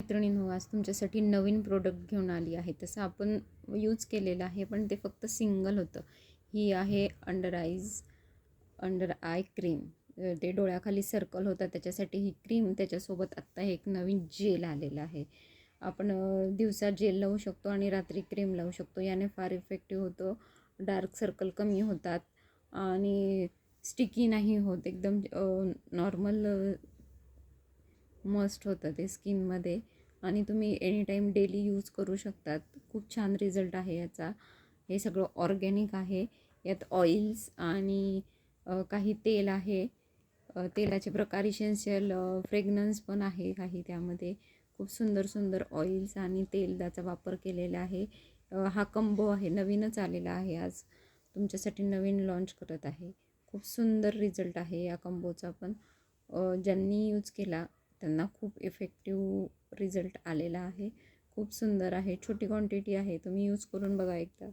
मैत्रिणींनो, आज तुमच्यासाठी नवीन प्रोडक्ट घेऊन आली आहे. तसं आपण यूज केलेलं आहे, पण ते फक्त सिंगल होतं. ही आहे अंडर आय क्रीम. ते डोळ्याखाली सर्कल होता त्याच्यासाठी ही क्रीम. त्याच्यासोबत आत्ता एक नवीन जेल आलेलं आहे. आपण दिवसा जेल लावू शकतो आणि रात्री क्रीम लावू शकतो. याने फार इफेक्टिव्ह होतं. डार्क सर्कल कमी होतात आणि स्टिकी नाही होत. एकदम नॉर्मल मस्ट होतं ते स्किनमध्ये आणि तुम्ही एनी टाईम डेली यूज करू शकतात. खूप छान रिझल्ट आहे याचा. हे सगळं ऑर्गॅनिक आहे. यात ऑइल्स आणि काही तेल आहे. तेलाचे प्रकार इसेन्शियल फ्रेग्रन्स पण आहे काही त्यामध्ये. खूप सुंदर सुंदर ऑइल्स आणि तेलाचा वापर केलेला आहे. हा कंबो आहे, नवीनच आलेला आहे. आज तुमच्यासाठी नवीन लॉन्च करत आहे. खूप सुंदर रिझल्ट आहे या कंबोचा पण. ज्यांनी यूज केला त्यांना खूप इफेक्टिव्ह रिझल्ट आलेला आहे. खूप सुंदर आहे. छोटी क्वांटिटी आहे, तुम्ही यूज करून बघा एकदा.